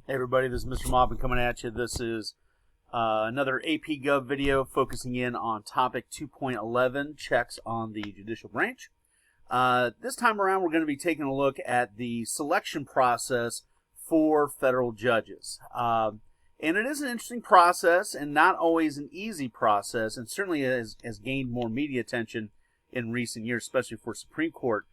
Hey everybody, this is Mr. Mobbin coming at you. This is another AP Gov video focusing in on topic 2.11, checks on the judicial branch. This time around we're going to be taking a look at the selection process for federal judges. And it is an interesting process and not always an easy process, and certainly has gained more media attention in recent years, especially for Supreme Court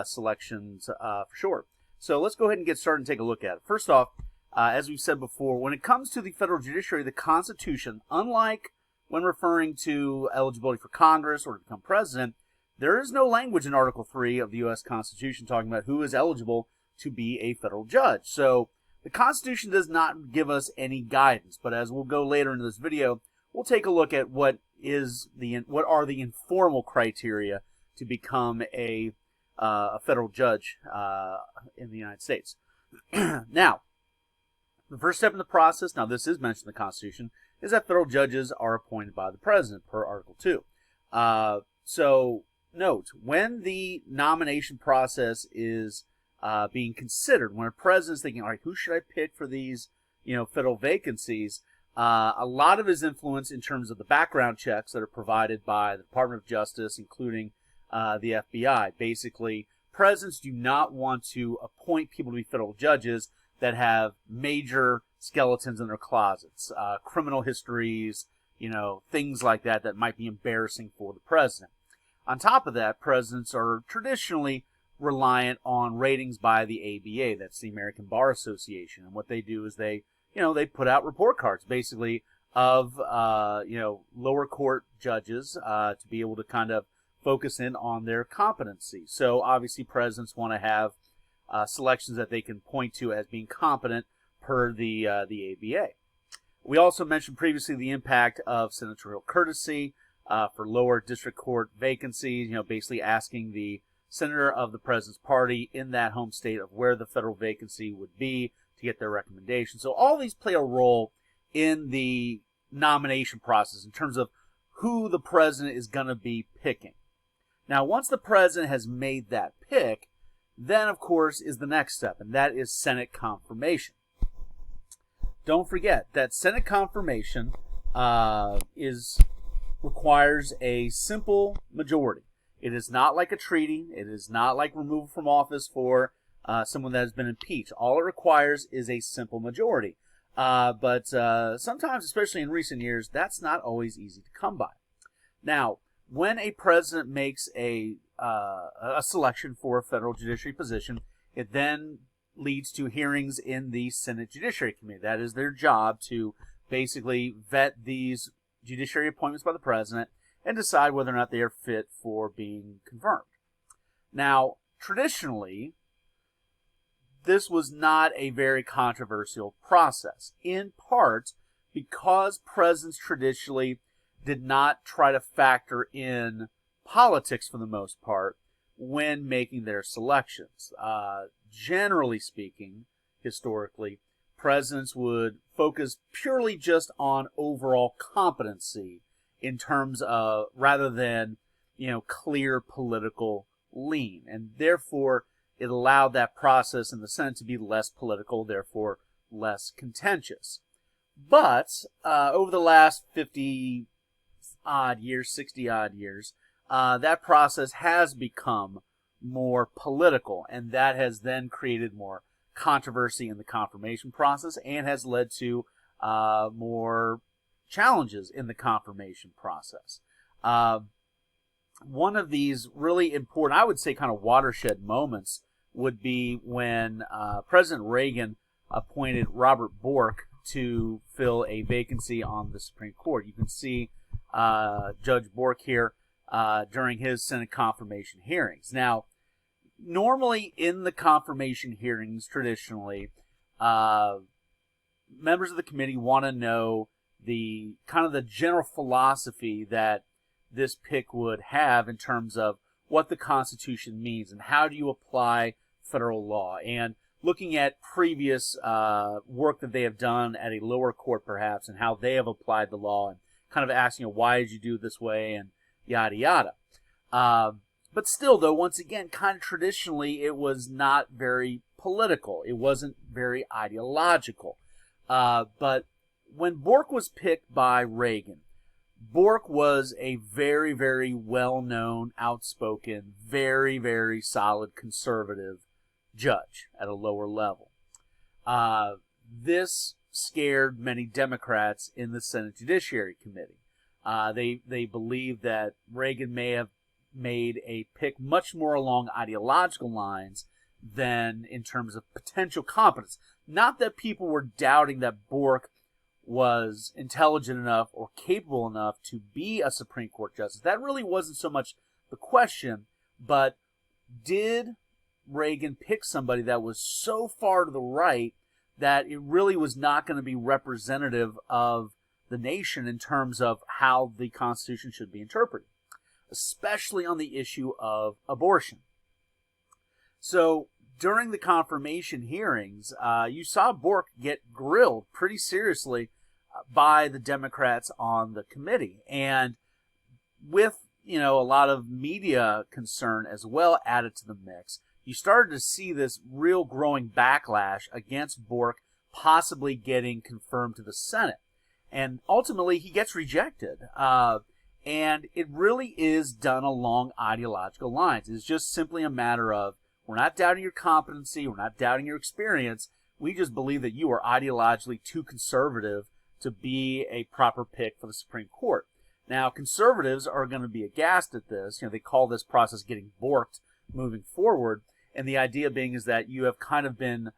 selections for sure. So let's go ahead and get started and take a look at it. First off, as we've said before, when it comes to the federal judiciary, the Constitution, unlike when referring to eligibility for Congress or to become president, there is no language in Article 3 of the U.S. Constitution talking about who is eligible to be a federal judge. So the Constitution does not give us any guidance, but as we'll go later into this video, we'll take a look at what are the informal criteria to become a federal judge in the United States. Now, the first step in the process, now this is mentioned in the Constitution, is that federal judges are appointed by the president per Article 2. So note, when the nomination process is being considered, when a president's thinking, all right, who should I pick for these federal vacancies, a lot of his influence in terms of the background checks that are provided by the Department of Justice, including the FBI. Basically, presidents do not want to appoint people to be federal judges that have major skeletons in their closets, criminal histories, things like that that might be embarrassing for the president. On top of that, presidents are traditionally reliant on ratings by the ABA, that's the American Bar Association, and what they do is they put out report cards, basically, of lower court judges to be able to kind of focus in on their competency. So obviously, presidents want to have selections that they can point to as being competent per the ABA. We also mentioned previously the impact of senatorial courtesy for lower district court vacancies, basically asking the senator of the president's party in that home state of where the federal vacancy would be to get their recommendation. So all these play a role in the nomination process in terms of who the president is going to be picking. Now, once the president has made that pick, then, of course, is the next step, and that is Senate confirmation. Don't forget that Senate confirmation requires a simple majority. It is not like a treaty. It is not like removal from office for someone that has been impeached. All it requires is a simple majority. But sometimes, especially in recent years, that's not always easy to come by. Now, when a president makes a selection for a federal judiciary position, it then leads to hearings in the Senate Judiciary Committee. That is their job, to basically vet these judiciary appointments by the president and decide whether or not they are fit for being confirmed. Now, traditionally, this was not a very controversial process, in part because presidents traditionally did not try to factor in politics for the most part when making their selections. Generally speaking, historically, presidents would focus purely just on overall competency in terms of, rather than, clear political lean. And therefore, it allowed that process in the Senate to be less political, therefore less contentious. But over the last 50-odd years, 60-odd years, that process has become more political, and that has then created more controversy in the confirmation process and has led to more challenges in the confirmation process. One of these really important, I would say kind of watershed moments, would be when President Reagan appointed Robert Bork to fill a vacancy on the Supreme Court. You can see Judge Bork here during his Senate confirmation hearings. Now, normally in the confirmation hearings, traditionally, members of the committee want to know the kind of the general philosophy that this pick would have in terms of what the Constitution means and how do you apply federal law, and looking at previous work that they have done at a lower court perhaps and how they have applied the law, and kind of asking, why did you do it this way, and yada yada. But still, though, once again, kind of traditionally, it was not very political. It wasn't very ideological. But when Bork was picked by Reagan, Bork was a very, very well-known, outspoken, very, very solid conservative judge at a lower level. This scared many Democrats in the Senate Judiciary Committee. They believed that Reagan may have made a pick much more along ideological lines than in terms of potential competence. Not that people were doubting that Bork was intelligent enough or capable enough to be a Supreme Court justice. That really wasn't so much the question, but did Reagan pick somebody that was so far to the right that it really was not going to be representative of the nation in terms of how the Constitution should be interpreted, especially on the issue of abortion. So during the confirmation hearings, you saw Bork get grilled pretty seriously by the Democrats on the committee. And with, a lot of media concern as well added to the mix, you started to see this real growing backlash against Bork possibly getting confirmed to the Senate. And ultimately, he gets rejected. And it really is done along ideological lines. It's just simply a matter of, we're not doubting your competency, we're not doubting your experience, we just believe that you are ideologically too conservative to be a proper pick for the Supreme Court. Now, conservatives are going to be aghast at this. They call this process getting borked moving forward. And the idea being is that you have kind of been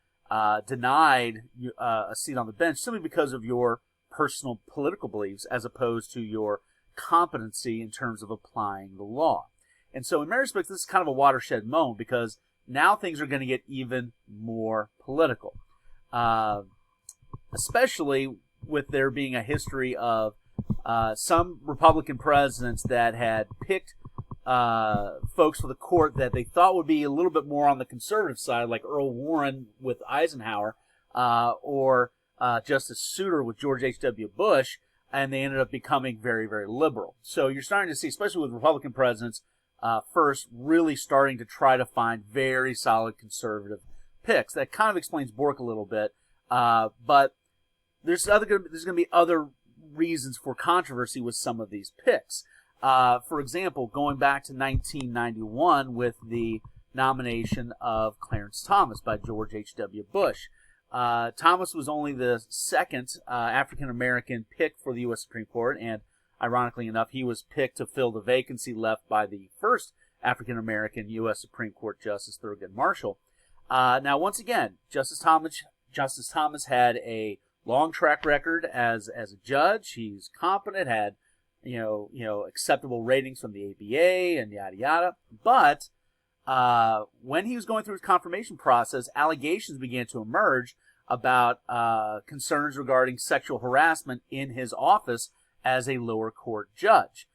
denied a seat on the bench simply because of your personal political beliefs as opposed to your competency in terms of applying the law. And so in many respects, this is kind of a watershed moment because now things are going to get even more political, especially with there being a history of some Republican presidents that had picked folks for the court that they thought would be a little bit more on the conservative side, like Earl Warren with Eisenhower, or Justice Souter with George H.W. Bush, and they ended up becoming very, very liberal. So you're starting to see, especially with Republican presidents, first really starting to try to find very solid conservative picks. That kind of explains Bork a little bit, but there's going to be other reasons for controversy with some of these picks. For example, going back to 1991 with the nomination of Clarence Thomas by George H.W. Bush. Thomas was only the second African-American pick for the U.S. Supreme Court, and ironically enough, he was picked to fill the vacancy left by the first African-American U.S. Supreme Court Justice, Thurgood Marshall. Now, once again, Justice Thomas had a long track record as a judge. He's competent, had acceptable ratings from the ABA and yada yada. But when he was going through his confirmation process, allegations began to emerge about concerns regarding sexual harassment in his office as a lower court judge.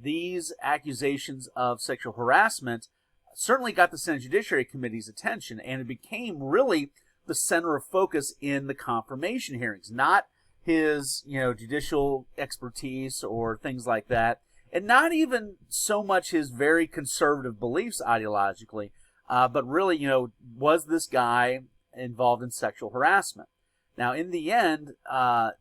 These accusations of sexual harassment certainly got the Senate Judiciary Committee's attention, and it became really the center of focus in the confirmation hearings, not his, judicial expertise or things like that, and not even so much his very conservative beliefs ideologically, but really, was this guy involved in sexual harassment? Now, in the end,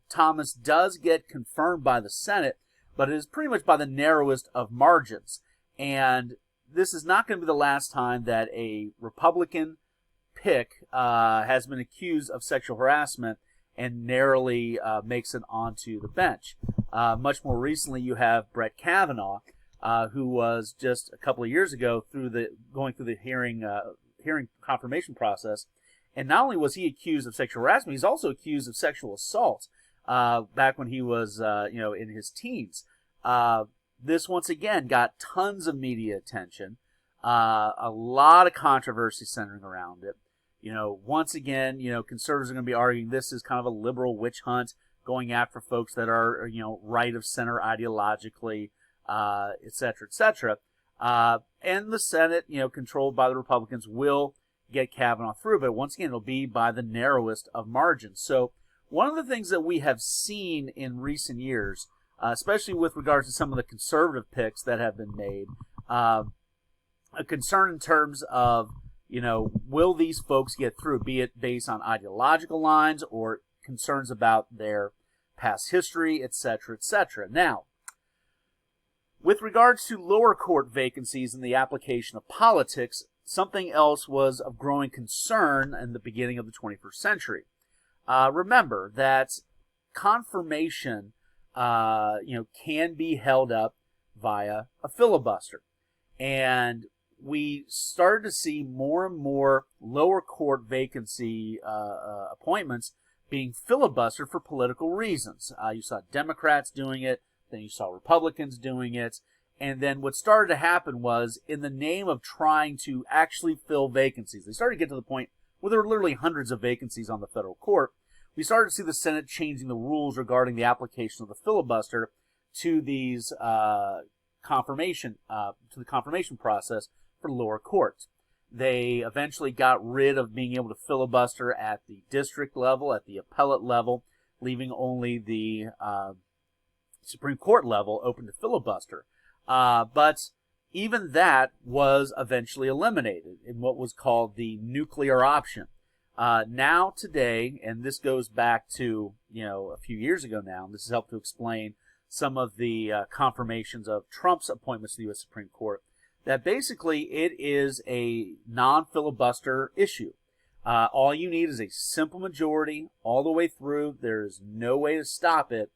Thomas does get confirmed by the Senate, but it is pretty much by the narrowest of margins. And this is not going to be the last time that a Republican pick has been accused of sexual harassment and narrowly makes it onto the bench. Much more recently, you have Brett Kavanaugh, who was just a couple of years ago going through the hearing confirmation process. And not only was he accused of sexual harassment, he's also accused of sexual assault back when he was, in his teens. This, once again, got tons of media attention, a lot of controversy centering around it. Once again, conservatives are going to be arguing this is kind of a liberal witch hunt, going after folks that are, right of center ideologically, et cetera, et cetera. And the Senate, controlled by the Republicans, will get Kavanaugh through, but once again, it'll be by the narrowest of margins. So one of the things that we have seen in recent years, especially with regards to some of the conservative picks that have been made, a concern in terms of, will these folks get through, be it based on ideological lines or concerns about their past history, etc., etc. Now, with regards to lower court vacancies and the application of politics, something else was of growing concern in the beginning of the 21st century. Remember that confirmation, can be held up via a filibuster. And we started to see more and more lower court vacancy appointments being filibustered for political reasons. You saw Democrats doing it, then you saw Republicans doing it, and then what started to happen was, in the name of trying to actually fill vacancies, they started to get to the point where there were literally hundreds of vacancies on the federal court. We started to see the Senate changing the rules regarding the application of the filibuster to these confirmation process for lower courts. They eventually got rid of being able to filibuster at the district level, at the appellate level, leaving only the Supreme Court level open to filibuster. But even that was eventually eliminated in what was called the nuclear option. Now, today, and this goes back to, a few years ago now, and this has helped to explain some of the confirmations of Trump's appointments to the U.S. Supreme Court, that basically it is a non-filibuster issue. All you need is a simple majority all the way through. There's no way to stop it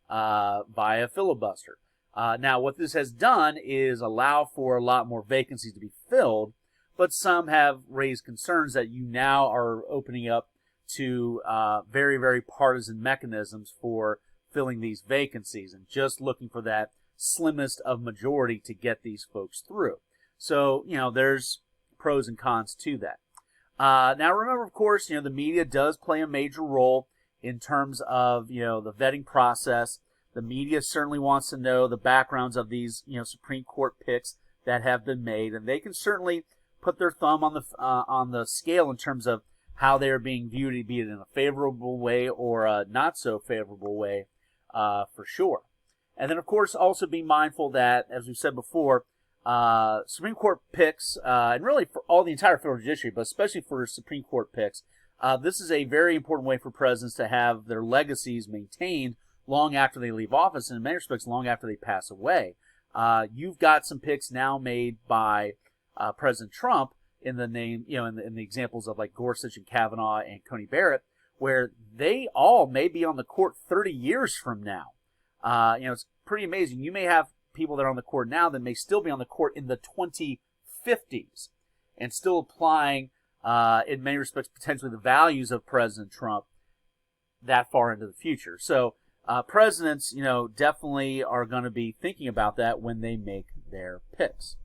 via filibuster. Now, what this has done is allow for a lot more vacancies to be filled, but some have raised concerns that you now are opening up to very, very partisan mechanisms for filling these vacancies and just looking for that slimmest of majority to get these folks through. So, there's pros and cons to that. Now, remember, of course, the media does play a major role in terms of, the vetting process. The media certainly wants to know the backgrounds of these, Supreme Court picks that have been made, and they can certainly put their thumb on the scale in terms of how they are being viewed, be it in a favorable way or a not so favorable way, for sure. And then, of course, also be mindful that, as we've said before, Supreme Court picks, and really for all the entire federal judiciary, but especially for Supreme Court picks, this is a very important way for presidents to have their legacies maintained long after they leave office, and in many respects, long after they pass away. You've got some picks now made by President Trump in the name, in the examples of like Gorsuch and Kavanaugh and Coney Barrett, where they all may be on the court 30 years from now. It's pretty amazing. You may have people that are on the court now that may still be on the court in the 2050s and still applying, in many respects, potentially the values of President Trump that far into the future. So presidents, definitely are going to be thinking about that when they make their picks.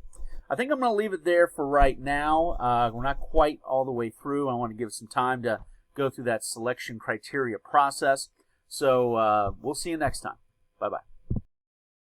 I think I'm going to leave it there for right now. We're not quite all the way through. I want to give some time to go through that selection criteria process. So we'll see you next time. Bye-bye.